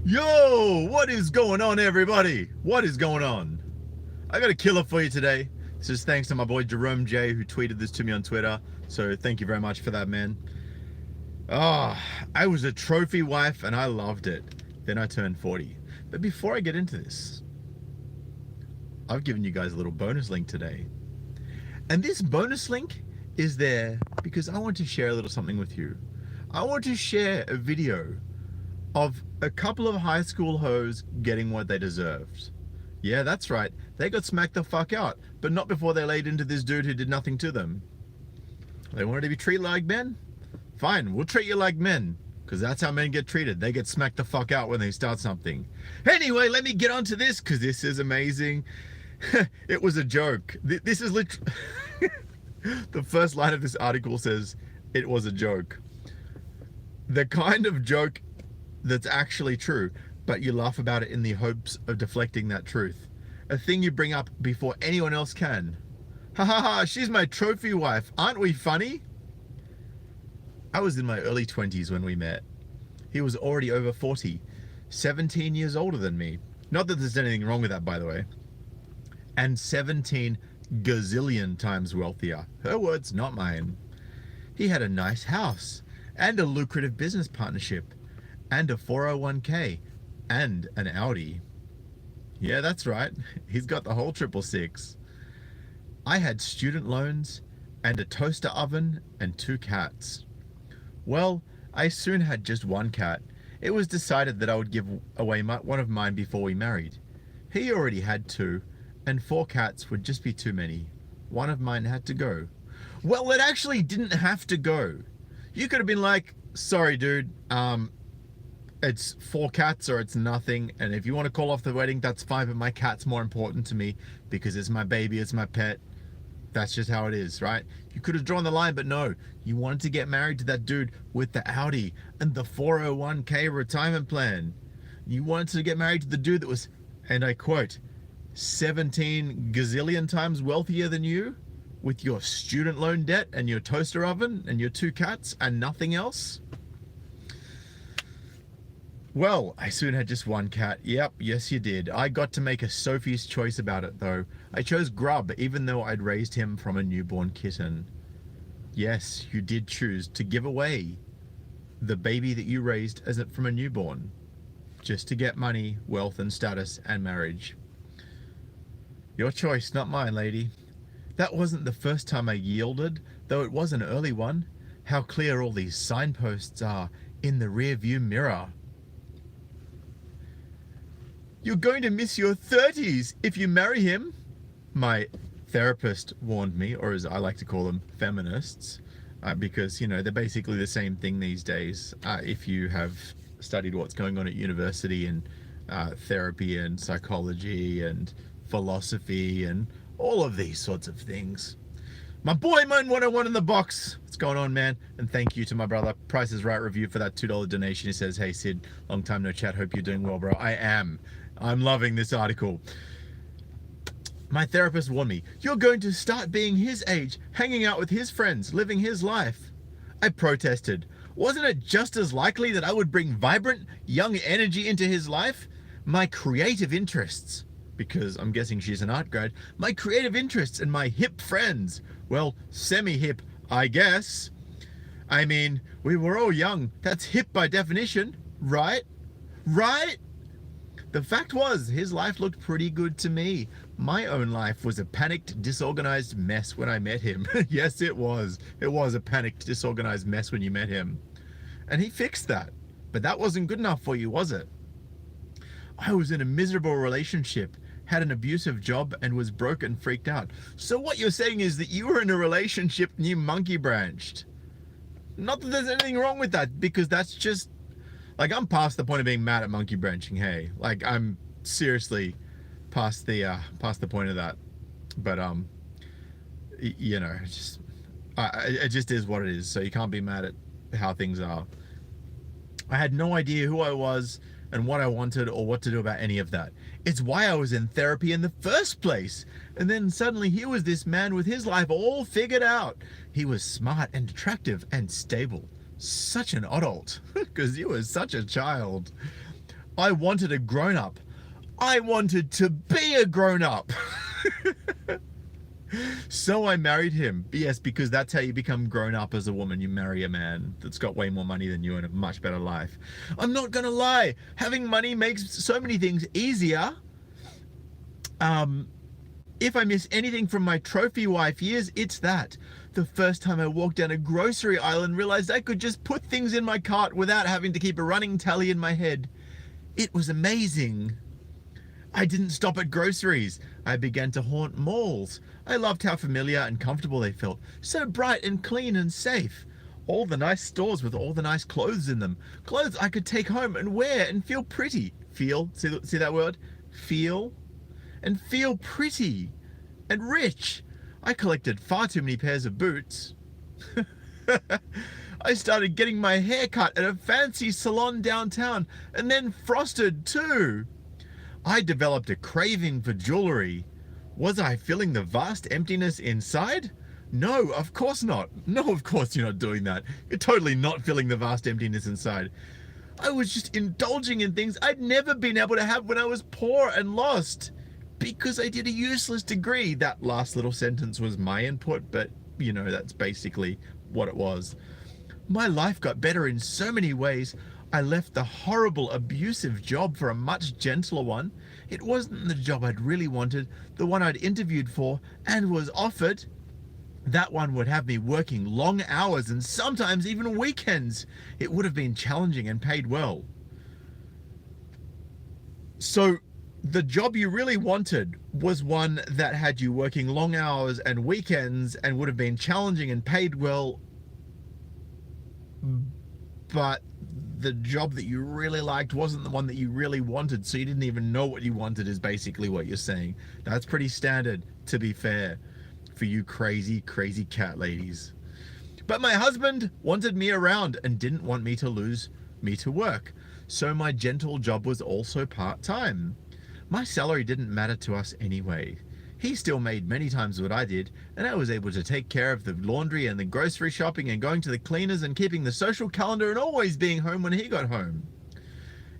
Yo, what is going on, everybody? What is going on? I got a killer for you today. This is thanks to my boy Jerome J, who tweeted this to me on Twitter. So thank you very much for that, man. I was a trophy wife and I loved it. Then I turned 40. But before I get into this, I've given you guys a little bonus link today. And this bonus link is there because I want to share a little something with you. I want to share a video of a couple of high school hoes getting what they deserved. Yeah, that's right. They got smacked the fuck out, but not before they laid into this dude who did nothing to them. They wanted to be treated like men? Fine, we'll treat you like men, because that's how men get treated. They get smacked the fuck out when they start something. Anyway, let me get on to this, because this is amazing. It was a joke. This is literally... The first line of this article says, it was a joke. The kind of joke that's actually true, but you laugh about it in the hopes of deflecting that truth. A thing you bring up before anyone else can. Ha ha ha, she's my trophy wife. Aren't we funny? I was in my early 20s when we met. He was already over 40, 17 years older than me. Not that there's anything wrong with that, by the way. And 17 gazillion times wealthier. Her words, not mine. He had a nice house and a lucrative business partnership and a 401k, and an Audi. Yeah, that's right. He's got the whole 666. I had student loans and a toaster oven and 2 cats. Well, I soon had just 1 cat. It was decided that I would give away one of mine before we married. He already had 2, and 4 cats would just be too many. One of mine had to go. Well, it actually didn't have to go. You could have been like, sorry, dude, it's 4 cats or it's nothing, and if you want to call off the wedding, that's fine, but my cat's more important to me because it's my baby, it's my pet. That's just how it is, right? You could have drawn the line, but no, you wanted to get married to that dude with the Audi and the 401k retirement plan. You wanted to get married to the dude that was, and I quote, 17 gazillion times wealthier than you, with your student loan debt and your toaster oven and your 2 cats and nothing else. Well, I soon had just 1 cat. Yep, yes you did. I got to make a Sophie's choice about it though. I chose Grub even though I'd raised him from a newborn kitten. Yes, you did choose to give away the baby that you raised as it from a newborn. Just to get money, wealth and status and marriage. Your choice, not mine, lady. That wasn't the first time I yielded, though it was an early one. How clear all these signposts are in the rear view mirror. You're going to miss your 30s if you marry him, my therapist warned me, or as I like to call them, feminists, because, you know, they're basically the same thing these days. If you have studied what's going on at university and therapy and psychology and philosophy and all of these sorts of things. My boy, man, 101 in the box. What's going on, man? And thank you to my brother, Price is Right Review, for that $2 donation. He says, hey, Sid, long time no chat. Hope you're doing well, bro. I am. I'm loving this article. My therapist warned me, you're going to start being his age, hanging out with his friends, living his life. I protested. Wasn't it just as likely that I would bring vibrant, young energy into his life? My creative interests, because I'm guessing she's an art grad, my creative interests and my hip friends. Well, semi-hip, I guess. I mean, we were all young. That's hip by definition, right? Right? The fact was, his life looked pretty good to me. My own life was a panicked, disorganized mess when I met him. Yes, it was. It was a panicked, disorganized mess when you met him. And he fixed that. But that wasn't good enough for you, was it? I was in a miserable relationship, had an abusive job, and was broke and freaked out. So what you're saying is that you were in a relationship and you monkey branched. Not that there's anything wrong with that, because that's just... Like, I'm past the point of being mad at monkey branching, hey. Like, I'm seriously past the point of that. But, you know, it just is what it is. So you can't be mad at how things are. I had no idea who I was and what I wanted or what to do about any of that. It's why I was in therapy in the first place. And then suddenly here was this man with his life all figured out. He was smart and attractive and stable. Such an adult, because you were such a child. I wanted a grown-up. I wanted to be a grown-up. So I married him. Yes, because that's how you become grown up as a woman. You marry a man that's got way more money than you and a much better life. I'm not gonna lie, having money makes so many things easier. If I miss anything from my trophy wife years, it's that. The first time I walked down a grocery aisle and realized I could just put things in my cart without having to keep a running tally in my head. It was amazing. I didn't stop at groceries. I began to haunt malls. I loved how familiar and comfortable they felt. So bright and clean and safe. All the nice stores with all the nice clothes in them. Clothes I could take home and wear and feel pretty. Feel, see that word? Feel. And feel pretty. And rich. I collected far too many pairs of boots. I started getting my hair cut at a fancy salon downtown, and then frosted too. I developed a craving for jewelry. Was I filling the vast emptiness inside? No, of course not. No, of course you're not doing that. You're totally not filling the vast emptiness inside. I was just indulging in things I'd never been able to have when I was poor and lost. Because I did a useless degree. That last little sentence was my input, but you know, that's basically what it was. My life got better in so many ways. I left the horrible, abusive job for a much gentler one. It wasn't the job I'd really wanted, the one I'd interviewed for and was offered. That one would have me working long hours and sometimes even weekends. It would have been challenging and paid well. So the job you really wanted was one that had you working long hours and weekends and would have been challenging and paid well, but the job that you really liked wasn't the one that you really wanted, so you didn't even know what you wanted, is basically what you're saying. That's pretty standard, to be fair, for you crazy cat ladies. But my husband wanted me around and didn't want me to lose me to work, so my gentle job was also part-time. My salary didn't matter to us anyway. He still made many times what I did, and I was able to take care of the laundry and the grocery shopping and going to the cleaners and keeping the social calendar and always being home when he got home.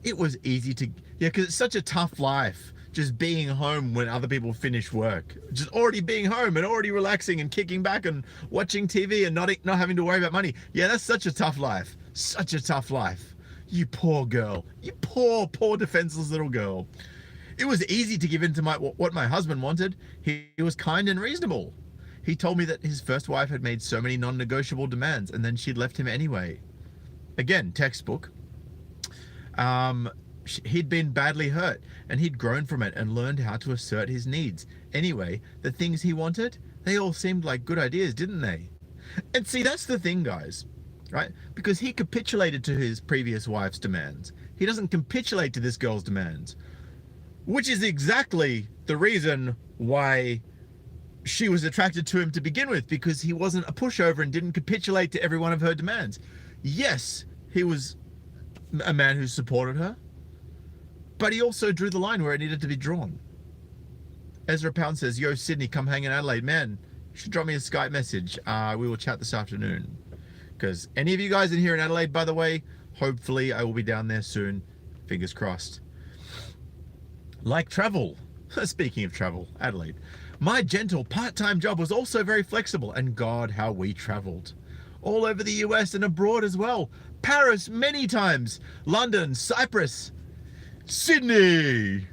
It was easy to, because it's such a tough life, just being home when other people finish work. Just already being home and already relaxing and kicking back and watching TV and not having to worry about money. Yeah, that's such a tough life. Such a tough life. You poor girl. You poor defenseless little girl. It was easy to give in to what my husband wanted. He was kind and reasonable. He told me that his first wife had made so many non-negotiable demands and then she'd left him anyway. Again, textbook. He'd been badly hurt and he'd grown from it and learned how to assert his needs. Anyway, the things he wanted, they all seemed like good ideas, didn't they? And see, that's the thing, guys, right? Because he capitulated to his previous wife's demands. He doesn't capitulate to this girl's demands. Which is exactly the reason why she was attracted to him to begin with, because he wasn't a pushover and didn't capitulate to every one of her demands. Yes, he was a man who supported her, but he also drew the line where it needed to be drawn. Ezra Pound says, yo, Sydney, come hang in Adelaide. Man, you should drop me a Skype message. We will chat this afternoon. Because any of you guys in here in Adelaide, by the way, hopefully I will be down there soon. Fingers crossed. Like travel. Speaking of travel, Adelaide. My gentle part-time job was also very flexible, and God, how we traveled. All over the US and abroad as well. Paris many times. London, Cyprus, Sydney,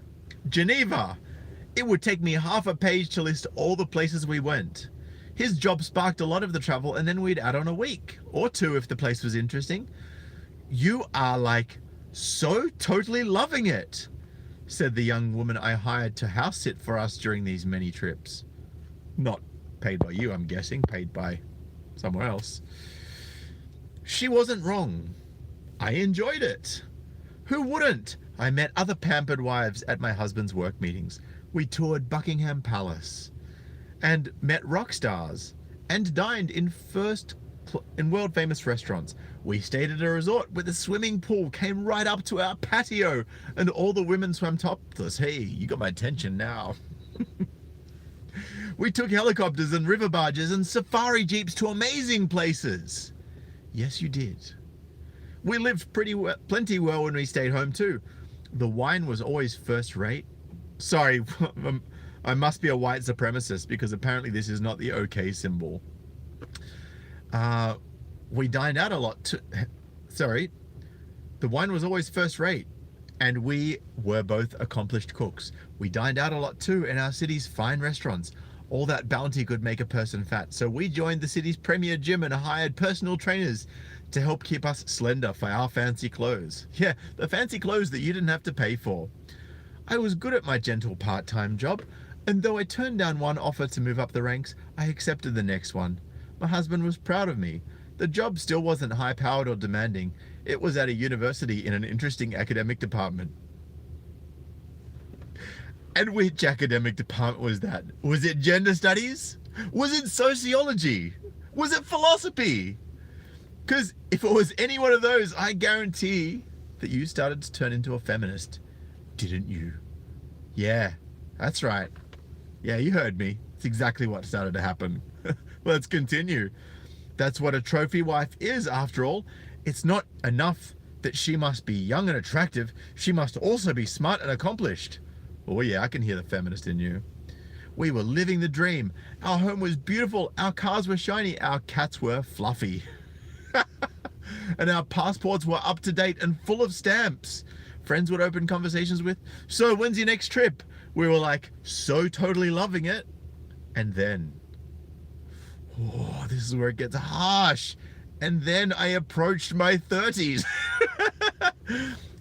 Geneva. It would take me half a page to list all the places we went. His job sparked a lot of the travel, and then we'd add on a week or two if the place was interesting. You are like so totally loving it, said the young woman I hired to house sit for us during these many trips. Not paid by you, I'm guessing, paid by somewhere else. She wasn't wrong. I enjoyed it. Who wouldn't? I met other pampered wives at my husband's work meetings. We toured Buckingham Palace and met rock stars and dined in world famous restaurants. We stayed at a resort where the swimming pool came right up to our patio and all the women swam topless. Hey, you got my attention now. We took helicopters and river barges and safari jeeps to amazing places. Yes, you did. We lived plenty well when we stayed home too. The wine was always first rate. Sorry, I must be a white supremacist because apparently this is not the OK symbol. We dined out a lot too. Sorry. The wine was always first rate, and we were both accomplished cooks. We dined out a lot too in our city's fine restaurants. All that bounty could make a person fat, so we joined the city's premier gym and hired personal trainers to help keep us slender for our fancy clothes. Yeah, the fancy clothes that you didn't have to pay for. I was good at my gentle part-time job, and though I turned down one offer to move up the ranks, I accepted the next one. My husband was proud of me. The job still wasn't high-powered or demanding. It was at a university in an interesting academic department. And which academic department was that? Was it gender studies? Was it sociology? Was it philosophy? Because if it was any one of those, I guarantee that you started to turn into a feminist. Didn't you? Yeah, that's right. Yeah, you heard me. It's exactly what started to happen. Let's continue. That's what a trophy wife is, after all. It's not enough that she must be young and attractive. She must also be smart and accomplished. Oh yeah, I can hear the feminist in you. We were living the dream. Our home was beautiful. Our cars were shiny. Our cats were fluffy. And our passports were up to date and full of stamps. Friends would open conversations with, so when's your next trip? We were like, so totally loving it. And then, oh, this is where it gets harsh. And then I approached my 30s.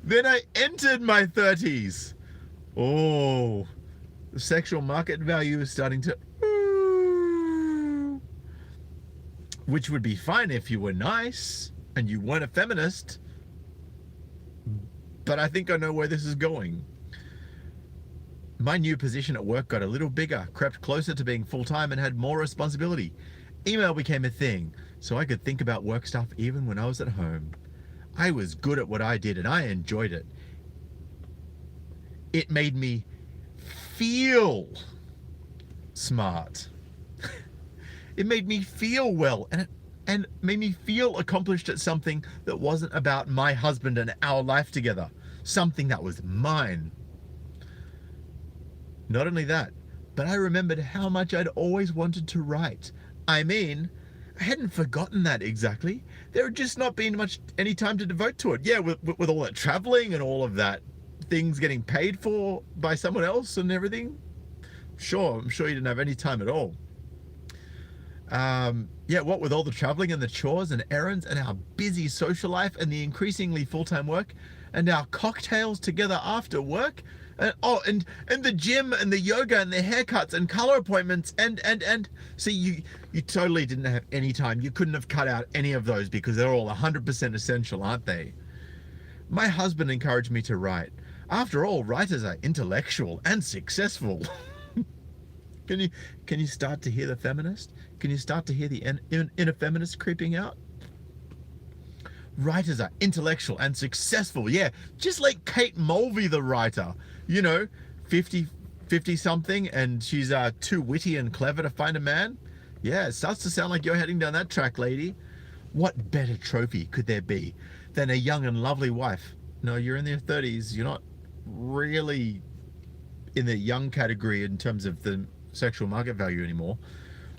Then I entered my 30s. Oh, the sexual market value is starting to, which would be fine if you were nice and you weren't a feminist. But I think I know where this is going. My new position at work got a little bigger, crept closer to being full-time, and had more responsibility. Email became a thing, so I could think about work stuff even when I was at home. I was good at what I did, and I enjoyed it. It made me feel smart. It made me feel well, and made me feel accomplished at something that wasn't about my husband and our life together. Something that was mine. Not only that, but I remembered how much I'd always wanted to write. I mean, I hadn't forgotten that exactly. There had just not been any time to devote to it. Yeah, with all that traveling and all of that, things getting paid for by someone else and everything. Sure, I'm sure you didn't have any time at all. Yeah, what with all the traveling and the chores and errands and our busy social life and the increasingly full-time work and our cocktails together after work, and the gym and the yoga and the haircuts and color appointments and see, you totally didn't have any time. You couldn't have cut out any of those because they're all 100% essential, aren't they? My husband encouraged me to write. After all, writers are intellectual and successful. Can you start to hear the feminist? Can you start to hear the inner feminist creeping out? Writers are intellectual and successful. Yeah, just like Kate Mulvey, the writer. You know, 50 something, and she's too witty and clever to find a man. Yeah, it starts to sound like you're heading down that track, lady. What better trophy could there be than a young and lovely wife? No, you're in your 30s. You're not really in the young category in terms of the sexual market value anymore.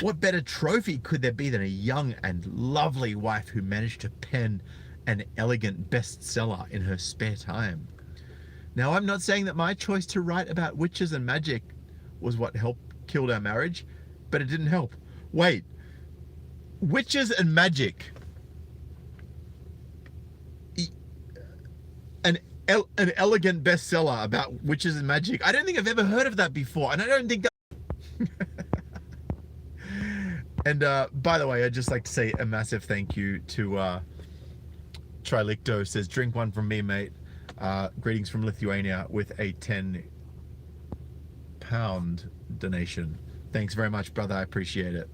What better trophy could there be than a young and lovely wife who managed to pen an elegant bestseller in her spare time? Now, I'm not saying that my choice to write about witches and magic was what killed our marriage, but it didn't help. Wait, witches and magic. An elegant bestseller about witches and magic. I don't think I've ever heard of that before, and I don't think that. And by the way, I'd just like to say a massive thank you to Trilicto. Says, drink one from me, mate. Greetings from Lithuania with a £10 donation. Thanks very much, brother. I appreciate it.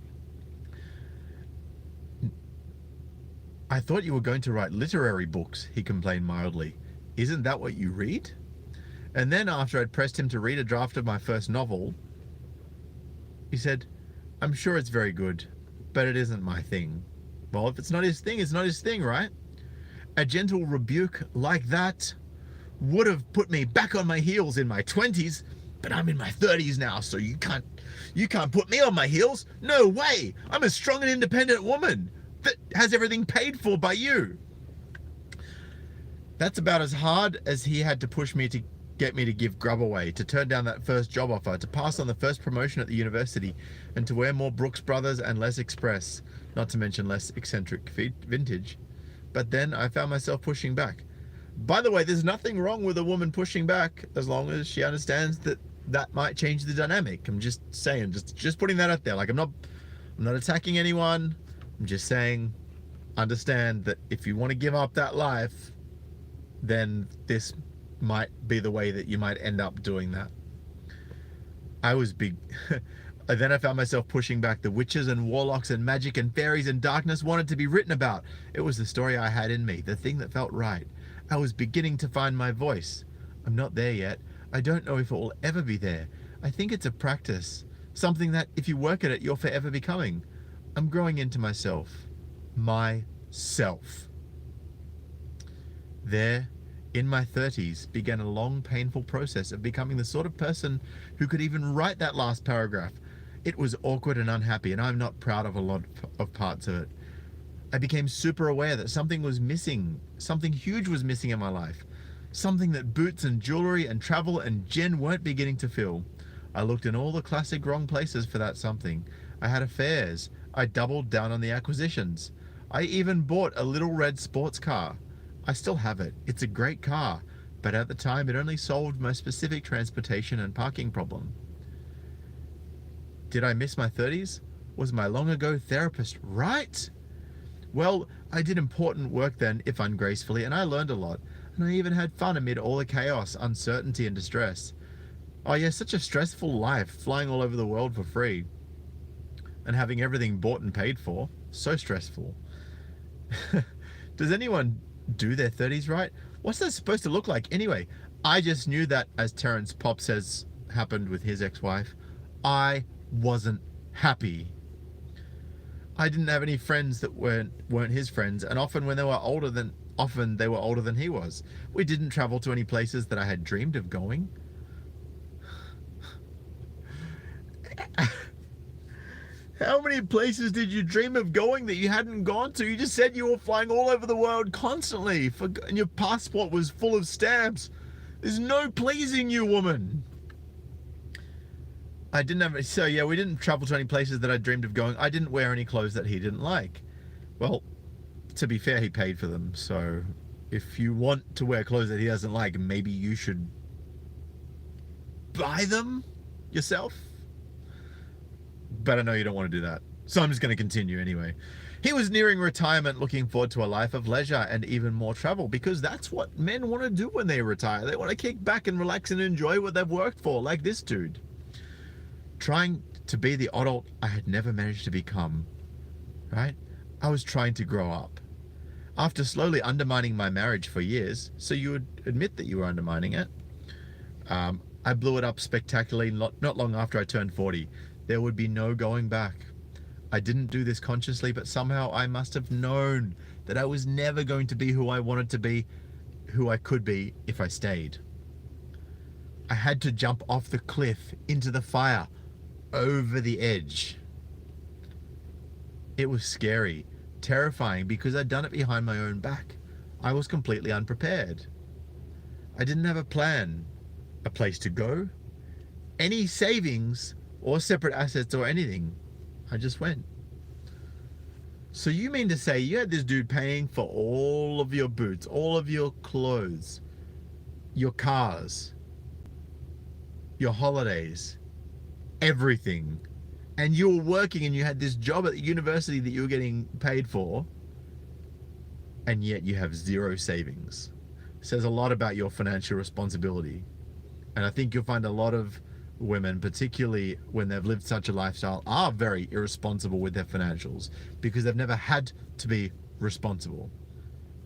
I thought you were going to write literary books, he complained mildly. Isn't that what you read? And then after I'd pressed him to read a draft of my first novel, he said, I'm sure it's very good, but it isn't my thing. Well, if it's not his thing, it's not his thing, right? A gentle rebuke like that would have put me back on my heels in my 20s, but I'm in my 30s now, so you can't put me on my heels. No way. I'm a strong and independent woman that has everything paid for by you. That's about as hard as he had to push me to get me to give grub away, to turn down that first job offer, to pass on the first promotion at the university, and to wear more Brooks Brothers and less Express, not to mention less eccentric vintage. But then I found myself pushing back. By the way, there's nothing wrong with a woman pushing back as long as she understands that that might change the dynamic. I'm just saying, just putting that out there. Like, I'm not attacking anyone. I'm just saying, understand that if you want to give up that life, then this might be the way that you might end up doing that. I was big. Then I found myself pushing back. The witches and warlocks and magic and fairies and darkness wanted to be written about. It was the story I had in me, the thing that felt right. I was beginning to find my voice. I'm not there yet. I don't know if it will ever be there. I think it's a practice, something that if you work at it, you're forever becoming. I'm growing into myself. Myself. There, in my 30s, began a long, painful process of becoming the sort of person who could even write that last paragraph. It was awkward and unhappy, and I'm not proud of a lot of parts of it. I became super aware that something was missing. Something huge was missing in my life. Something that boots and jewelry and travel and Jen weren't beginning to fill. I looked in all the classic wrong places for that something. I had affairs. I doubled down on the acquisitions. I even bought a little red sports car. I still have it. It's a great car, but at the time it only solved my specific transportation and parking problem. Did I miss my 30s? Was my long ago therapist right? Well, I did important work then, if ungracefully, and I learned a lot. And I even had fun amid all the chaos, uncertainty, and distress. Oh yeah, such a stressful life, flying all over the world for free. And having everything bought and paid for. So stressful. Does anyone do their 30s right? What's that supposed to look like anyway? I just knew that, as Terrence Pop says happened with his ex-wife, I wasn't happy. I didn't have any friends that weren't his friends, and often they were older than he was. We didn't travel to any places that I had dreamed of going. How many places did you dream of going that you hadn't gone to? You just said you were flying all over the world constantly, and your passport was full of stamps. There's no pleasing you, woman. We didn't travel to any places that I dreamed of going. I didn't wear any clothes that he didn't like. Well, to be fair, he paid for them, so if you want to wear clothes that he doesn't like, maybe you should buy them yourself. But I know you don't want to do that, so I'm just going to continue anyway. He was nearing retirement, looking forward to a life of leisure and even more travel, because that's what men want to do when they retire. They want to kick back and relax and enjoy what they've worked for, like this dude. Trying to be the adult I had never managed to become, right? I was trying to grow up. After slowly undermining my marriage for years, so you would admit that you were undermining it, I blew it up spectacularly not long after I turned 40. There would be no going back. I didn't do this consciously, but somehow I must have known that I was never going to be who I wanted to be, who I could be if I stayed. I had to jump off the cliff into the fire, over the edge. It was scary, terrifying, because I'd done it behind my own back. I was completely unprepared. I didn't have a plan, a place to go, any savings or separate assets or anything. I just went. So you mean to say you had this dude paying for all of your boots, all of your clothes, your cars, your holidays, everything, and you were working and you had this job at the university that you were getting paid for, and yet you have zero savings? It says a lot about your financial responsibility. And I think you'll find a lot of women, particularly when they've lived such a lifestyle, are very irresponsible with their financials because they've never had to be responsible.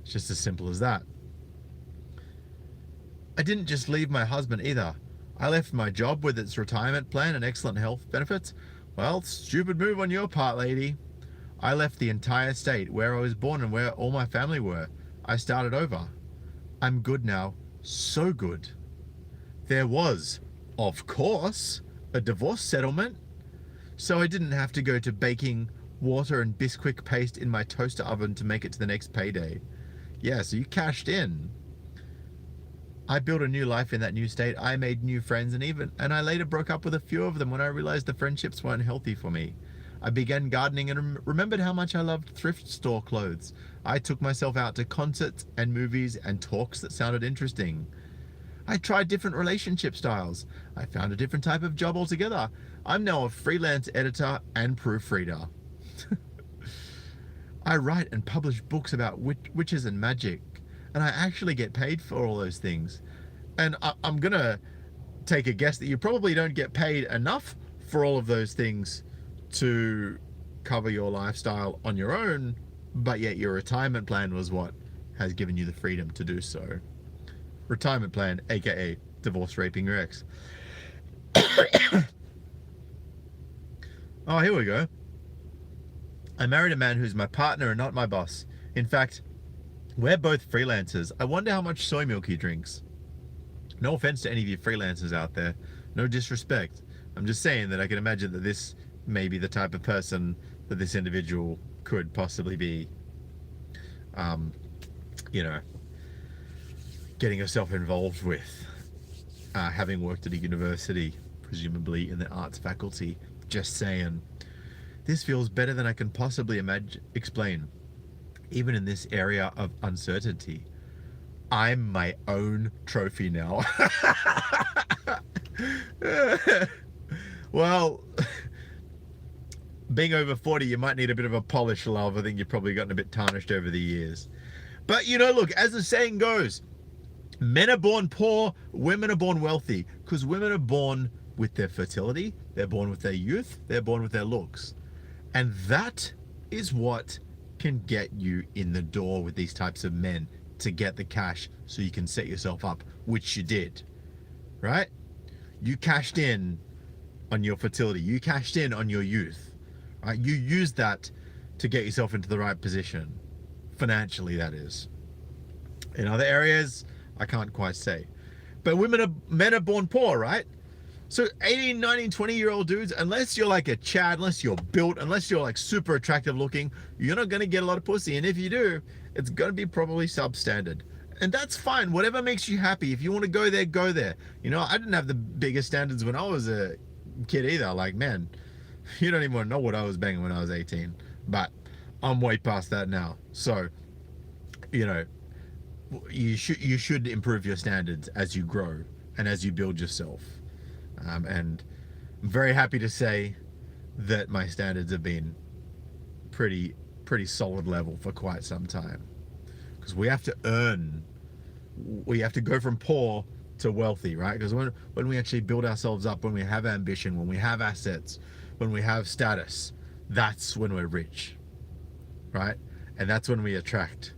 It's just as simple as that. I didn't just leave my husband either. I left my job with its retirement plan and excellent health benefits. Well, stupid move on your part, lady. I left the entire state where I was born and where all my family were. I started over. I'm good now. so good. There was, of course, a divorce settlement, so I didn't have to go to baking water and Bisquick paste in my toaster oven to make it to the next payday. Yeah, so you cashed in. I built a new life in that new state. I made new friends, and I later broke up with a few of them when I realized the friendships weren't healthy for me. I began gardening and remembered how much I loved thrift store clothes. I took myself out to concerts and movies and talks that sounded interesting. I tried different relationship styles. I found a different type of job altogether. I'm now a freelance editor and proofreader. I write and publish books about witches and magic, and I actually get paid for all those things. And I'm gonna take a guess that you probably don't get paid enough for all of those things to cover your lifestyle on your own, but yet your retirement plan was what has given you the freedom to do so. Retirement plan, aka divorce raping your ex. Oh, here we go. I married a man who's my partner and not my boss. In fact, we're both freelancers. I wonder how much soy milk he drinks. No offense to any of you freelancers out there. No disrespect. I'm just saying that I can imagine that this may be the type of person that this individual could possibly be, you know, getting herself involved with. Having worked at a university, presumably in the arts faculty. Just saying. This feels better than I can possibly explain. Even in this area of uncertainty, I'm my own trophy now. Well, being over 40, you might need a bit of a polish, love. I think you've probably gotten a bit tarnished over the years. But, you know, look, as the saying goes, men are born poor, women are born wealthy. Because women are born with their fertility, they're born with their youth, they're born with their looks. And that is what can get you in the door with these types of men to get the cash so you can set yourself up, which you did, right? You cashed in on your fertility. You cashed in on your youth, right? You used that to get yourself into the right position, financially, that is. In other areas, I can't quite say. But men are born poor, right? So 18, 19, 20-year-old dudes, unless you're like a Chad, unless you're built, unless you're like super attractive looking, you're not going to get a lot of pussy. And if you do, it's going to be probably substandard. And that's fine. Whatever makes you happy. If you want to go there, go there. You know, I didn't have the biggest standards when I was a kid either. Like, man, you don't even want to know what I was banging when I was 18. But I'm way past that now. So, you know, you should improve your standards as you grow and as you build yourself. And I'm very happy to say that my standards have been pretty solid level for quite some time, because we have to go from poor to wealthy, right? Because when we actually build ourselves up, when we have ambition, when we have assets, when we have status, that's when we're rich, right? And that's when we attract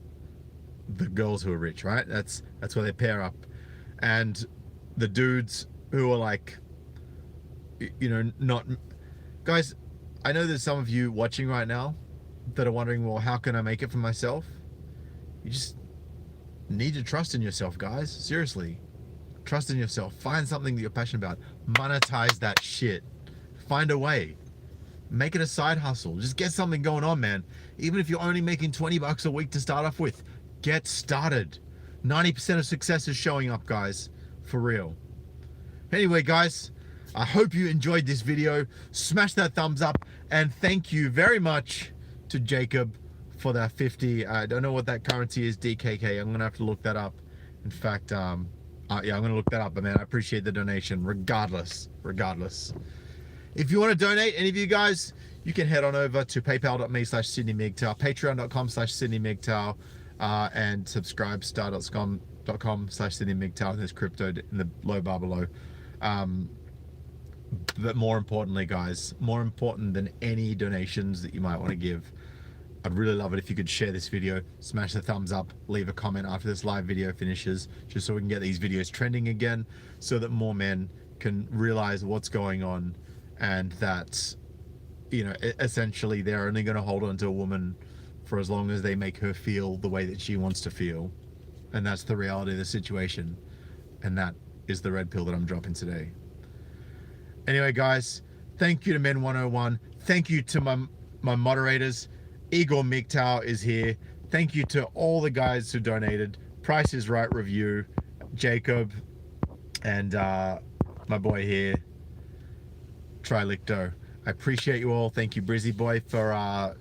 the girls who are rich, right? That's where they pair up. And the dudes who are like, you know, not guys, I know there's some of you watching right now that are wondering, well, how can I make it for myself? You just need to trust in yourself, guys. Seriously, trust in yourself. Find something that you're passionate about. Monetize that shit. Find a way. Make it a side hustle. Just get something going on, man. Even if you're only making $20 a week to start off with, get started. 90% of success is showing up, guys. For real. Anyway, guys, I hope you enjoyed this video. Smash that thumbs up, and thank you very much to Jacob for that 50. I don't know what that currency is, DKK. I'm gonna have to look that up. In fact, yeah, I'm gonna look that up. But man, I appreciate the donation regardless. If you want to donate, any of you guys, you can head on over to paypal.me/SydneyMGTOW, patreon.com/SydneyMGTOW, and subscribe star.com/SydneyMGTOW. There's crypto in the low bar below. But more importantly, guys, more important than any donations that you might want to give, I'd really love it if you could share this video, smash the thumbs up, leave a comment after this live video finishes, just so we can get these videos trending again, so that more men can realize what's going on, and that, you know, essentially they're only going to hold on to a woman for as long as they make her feel the way that she wants to feel. And that's the reality of the situation. And that is the red pill that I'm dropping today. Anyway, guys, thank you to Men 101. Thank you to my moderators. Igor Miktow is here. Thank you to all the guys who donated. Price is Right Review, Jacob, and my boy here, Trilicto. I appreciate you all. Thank you, Brizzy Boy, for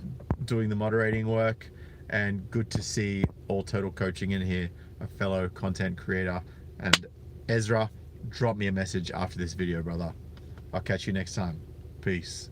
doing the moderating work. And good to see all Total Coaching in here, a fellow content creator. And Ezra, drop me a message after this video, brother. I'll catch you next time. Peace.